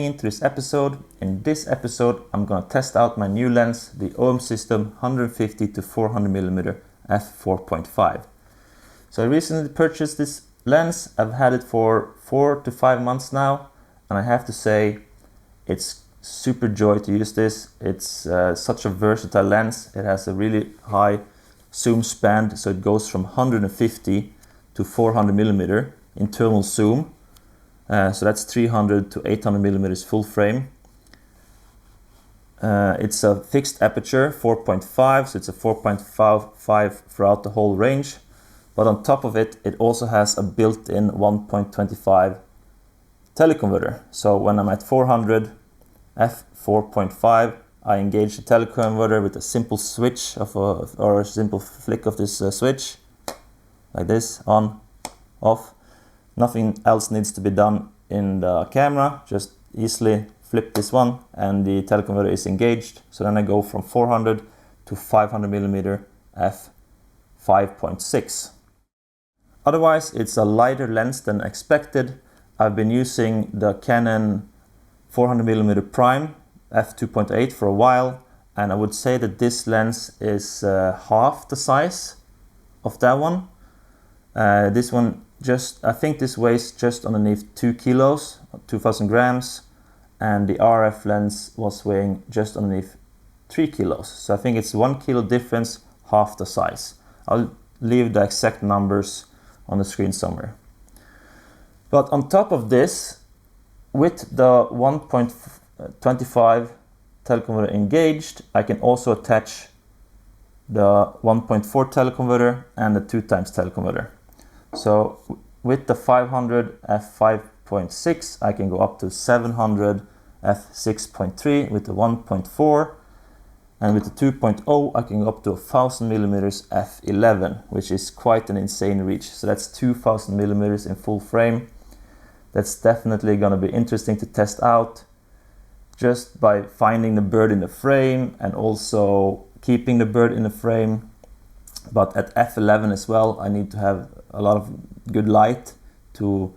Into this episode. In this episode, I'm going to test out my new lens, the OM System 150 to 400mm f4.5. So I recently purchased this lens. I've had it for 4 to 5 months now, and I have to say it's super joy to use this. It's such a versatile lens. It has a really high zoom span, so it goes from 150 to 400mm internal zoom. So that's 300 to 800mm full frame. It's a fixed aperture, 4.5, so it's a 4.55 throughout the whole range. But on top of it, it also has a built-in 1.25 teleconverter. So when I'm at 400 f4.5, I engage the teleconverter with a simple switch or a simple flick of this switch, like this, on, off. Nothing else needs to be done in the camera, just easily flip this one and the teleconverter is engaged. So then I go from 400 to 500mm f5.6. Otherwise, it's a lighter lens than expected. I've been using the Canon 400mm prime f2.8 for a while, and I would say that this lens is half the size of that one. This one I think this weighs just underneath 2 kilos, 2000 grams, and the RF lens was weighing just underneath 3 kilos. So I think it's 1 kilo difference, half the size. I'll leave the exact numbers on the screen somewhere. But on top of this, with the 1.25 teleconverter engaged, I can also attach the 1.4 teleconverter and the 2x teleconverter. So with the 500 f5.6, I can go up to 700 f6.3 with the 1.4, and with the 2.0 I can go up to 1000mm f11, which is quite an insane reach. So that's 2000mm in full frame. That's definitely going to be interesting to test out, just by finding the bird in the frame and also keeping the bird in the frame. But at f11 as well, I need to have a lot of good light to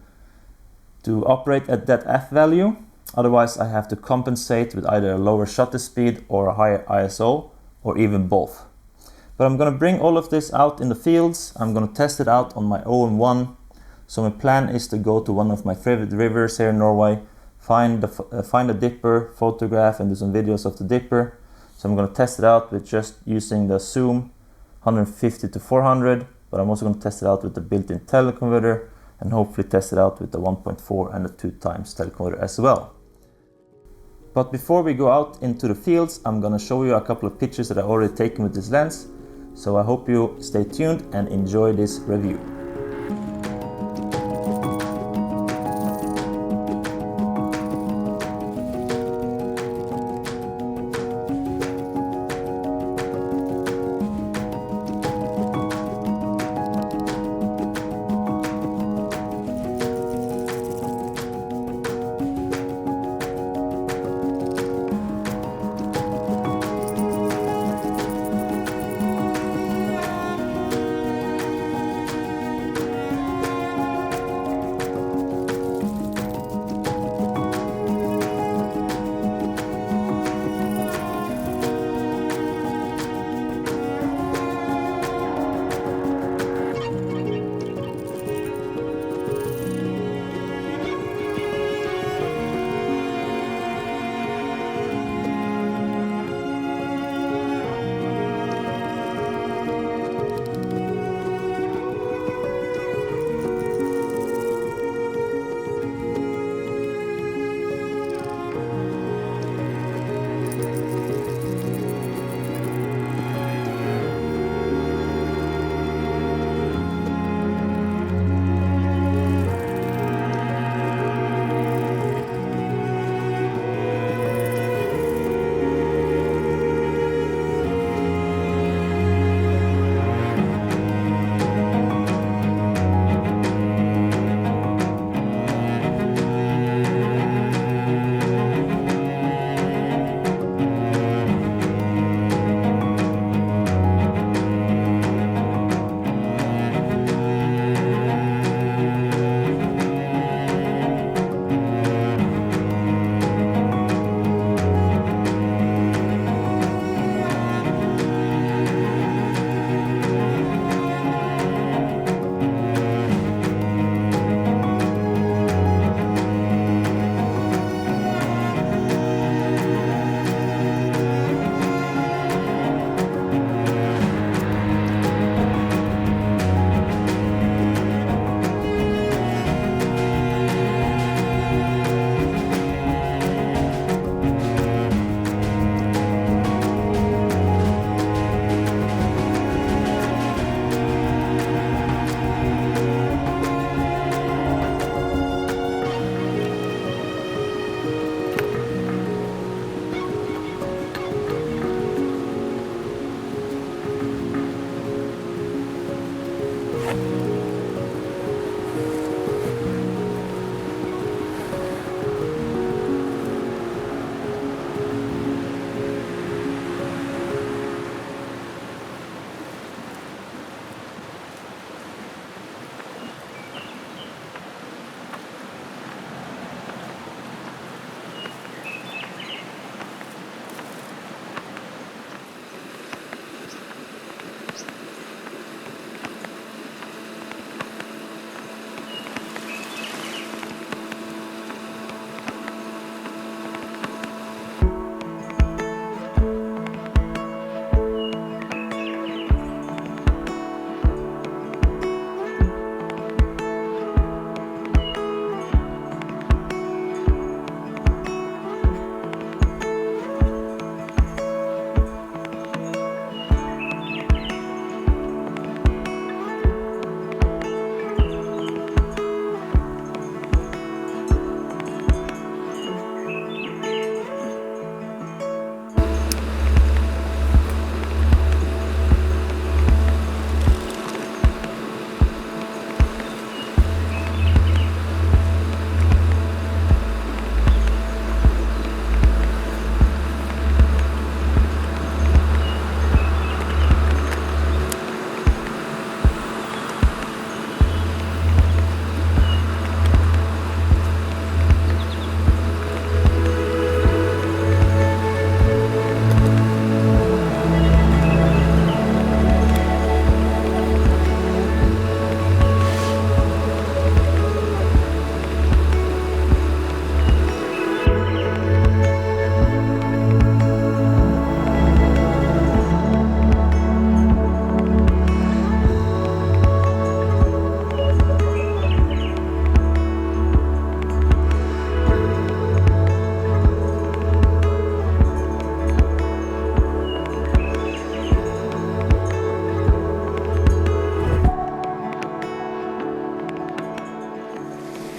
operate at that f value. Otherwise, I have to compensate with either a lower shutter speed or a higher ISO, or even both. But I'm going to bring all of this out in the fields. I'm going to test it out on my OM1. So my plan is to go to one of my favorite rivers here in Norway, find a dipper, photograph, and do some videos of the dipper. So I'm going to test it out with just using the zoom 150 to 400, but I'm also going to test it out with the built-in teleconverter, and hopefully test it out with the 1.4 and the 2x teleconverter as well. But before we go out into the fields, I'm going to show you a couple of pictures that I've already taken with this lens. So I hope you stay tuned and enjoy this review.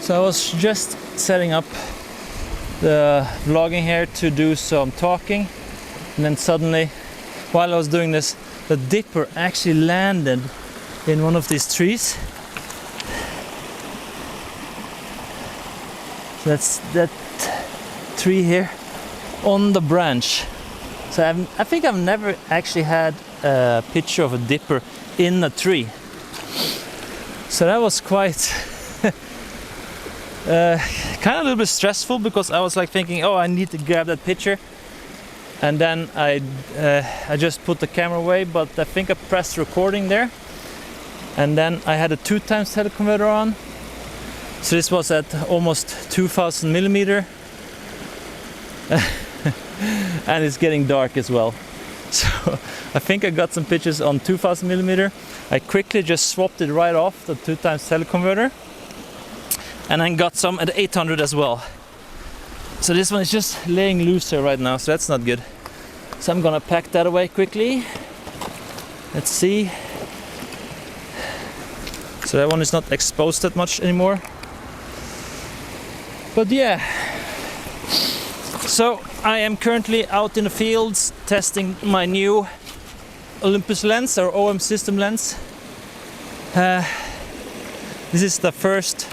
So I was just setting up the vlogging here to do some talking, and then suddenly, while I was doing this, the dipper actually landed in one of these trees. So that's that tree here on the branch. So I think I've never actually had a picture of a dipper in a tree. So that was quite kind of a little bit stressful, because I was like thinking, oh, I need to grab that picture, and then I just put the camera away, but I think I pressed recording there, and then I had a 2x teleconverter on, so this was at almost 2000 millimeter, and it's getting dark as well. So I think I got some pictures on 2000 millimeter. I quickly just swapped it right off the 2x teleconverter, and I got some at 800 as well. So this one is just laying loose here right now, so that's not good. So I'm gonna pack that away quickly. Let's see. So that one is not exposed that much anymore. But yeah. So I am currently out in the fields testing my new Olympus lens, or OM system lens. This is the first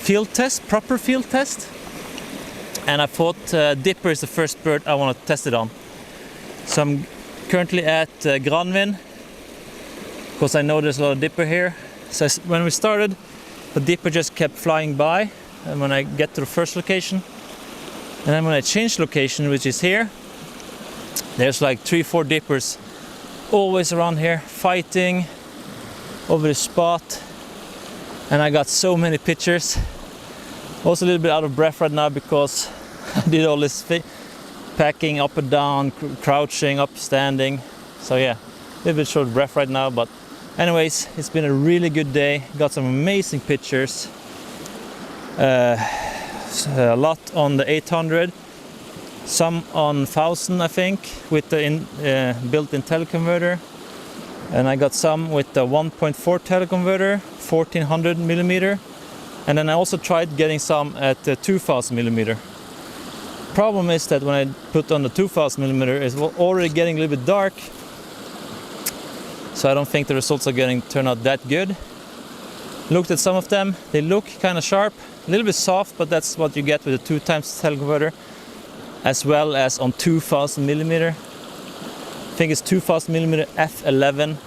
field test, proper field test, and I thought dipper is the first bird I want to test it on. So I'm currently at Granvin, because I know there's a lot of dipper here. So when we started, the dipper just kept flying by, and when I get to the first location, and then when I change location, which is here, there's like 3-4 dippers always around here fighting over the spot, and I got so many pictures. Also a little bit out of breath right now, because I did all this packing up and down, crouching, up, standing. So yeah, a little bit short of breath right now, but anyways, it's been a really good day. Got some amazing pictures. A lot on the 800, some on 1000 I think, with the built-in teleconverter, and I got some with the 1.4 teleconverter, 1400 millimeter, and then I also tried getting some at the 2000 millimeter. Problem is that when I put on the 2000 millimeter, it's already getting a little bit dark, so I don't think the results are going to turn out that good. Looked at some of them, they look kind of sharp, a little bit soft, but that's what you get with the 2x teleconverter, as well as on 2000 millimeter. I think it's 2000 millimeter f11,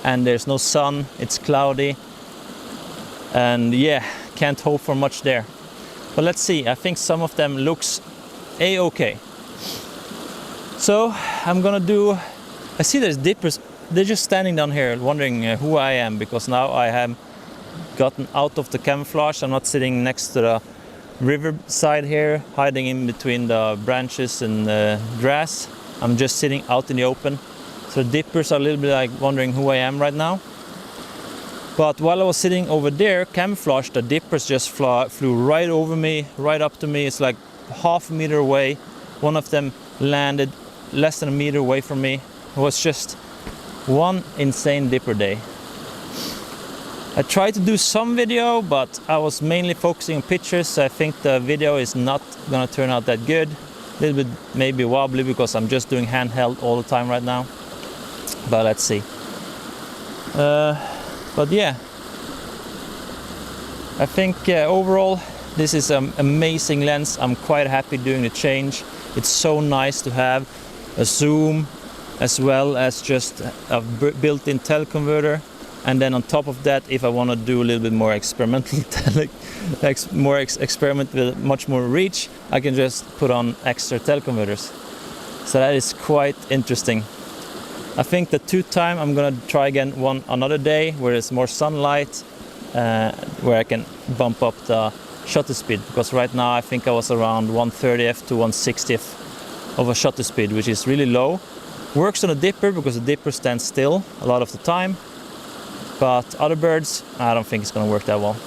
and there's no sun, it's cloudy, and yeah, can't hope for much there. But let's see, I think some of them looks a-okay. So I'm gonna do, I see there's dippers, they're just standing down here wondering who I am, because now I have gotten out of the camouflage. I'm not sitting next to the riverside here, hiding in between the branches and the grass. I'm just sitting out in the open. So the dippers are a little bit like wondering who I am right now. But while I was sitting over there, camouflage, the dippers just flew right over me, right up to me. It's like half a meter away. One of them landed less than a meter away from me. It was just one insane dipper day. I tried to do some video, but I was mainly focusing on pictures, so I think the video is not gonna turn out that good. A little bit maybe wobbly, because I'm just doing handheld all the time right now. But let's see. But yeah, I think overall this is an amazing lens. I'm quite happy doing the change. It's so nice to have a zoom as well as just a built-in teleconverter. And then on top of that, if I want to do a little bit more experimental, experiment with much more reach, I can just put on extra teleconverters. So that is quite interesting. I think the 2x I'm gonna try again another day where there's more sunlight, where I can bump up the shutter speed, because right now I think I was around 1/30th to 1/60th of a shutter speed, which is really low. Works on a dipper because the dipper stands still a lot of the time. But other birds, I don't think it's going to work that well.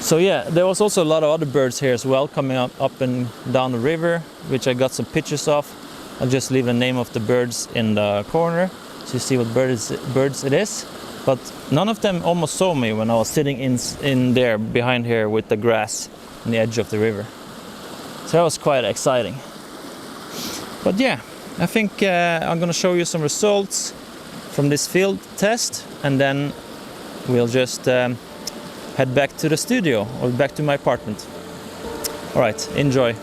So yeah, there was also a lot of other birds here as well, coming up and down the river, which I got some pictures of. I'll just leave the name of the birds in the corner, so you see what birds it is. But none of them almost saw me when I was sitting in there behind here with the grass on the edge of the river. So that was quite exciting. But yeah, I think I'm gonna show you some results from this field test, and then we'll just head back to the studio or back to my apartment. All right, enjoy.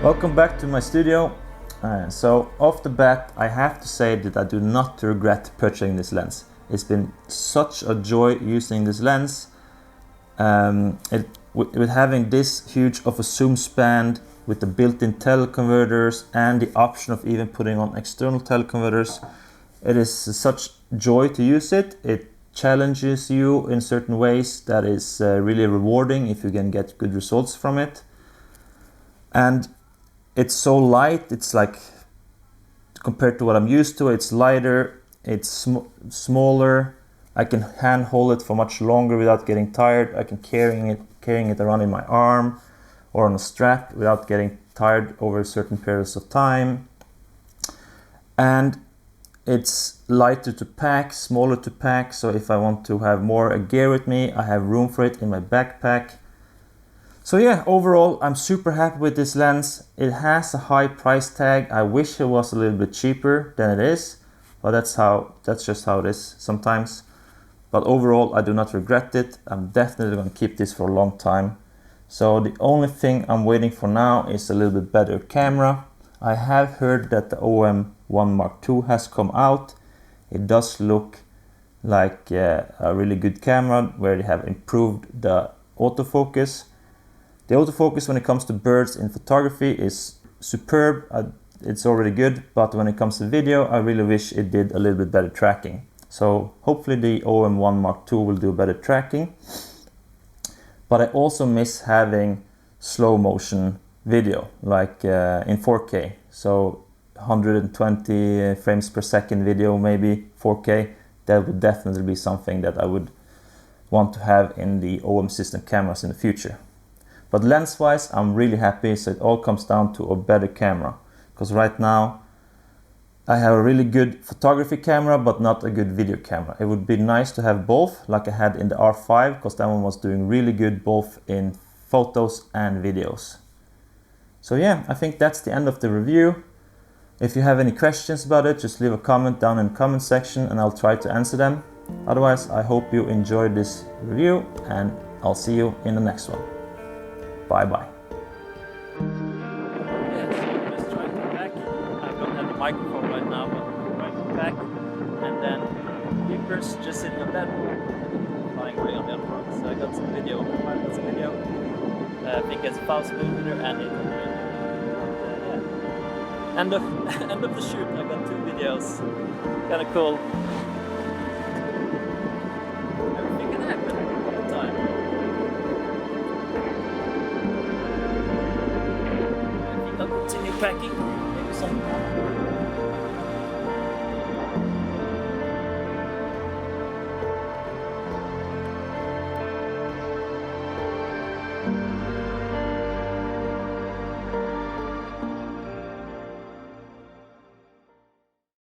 Welcome back to my studio. So off the bat, I have to say that I do not regret purchasing this lens. It's been such a joy using this lens. With having this huge of a zoom span, with the built-in teleconverters and the option of even putting on external teleconverters, it is such joy to use it. It challenges you in certain ways that is really rewarding if you can get good results from it. And it's so light, it's like, compared to what I'm used to, it's lighter, it's smaller. I can hand hold it for much longer without getting tired. I can carrying it around in my arm or on a strap without getting tired over certain periods of time. And it's lighter to pack, smaller to pack, so if I want to have more gear with me, I have room for it in my backpack. So yeah, overall, I'm super happy with this lens. It has a high price tag. I wish it was a little bit cheaper than it is, but that's just how it is sometimes. But overall, I do not regret it. I'm definitely going to keep this for a long time. So the only thing I'm waiting for now is a little bit better camera. I have heard that the OM1 Mark II has come out. It does look like a really good camera where they have improved the autofocus. The autofocus when it comes to birds in photography is superb. It's already good, but when it comes to video, I really wish it did a little bit better tracking. So hopefully the OM1 Mark II will do better tracking. But I also miss having slow motion video, like in 4K. So 120 frames per second video, maybe 4K. That would definitely be something that I would want to have in the OM system cameras in the future. But lens-wise, I'm really happy, so it all comes down to a better camera. Because right now, I have a really good photography camera, but not a good video camera. It would be nice to have both, like I had in the R5, because that one was doing really good both in photos and videos. So yeah, I think that's the end of the review. If you have any questions about it, just leave a comment down in the comment section and I'll try to answer them. Otherwise, I hope you enjoyed this review and I'll see you in the next one. Bye-bye. Yeah, so I'm just trying to pack. I don't have the microphone right now, but I'm trying to pack. And then Olympus just sitting on that flying away on the other front. So I got some video. I got some video. I think it's 1,000mm and 800mm. Yeah. End of the shoot. I got 2 videos. Kind of cool. Everything can happen all the time. I think I'll continue packing. Maybe some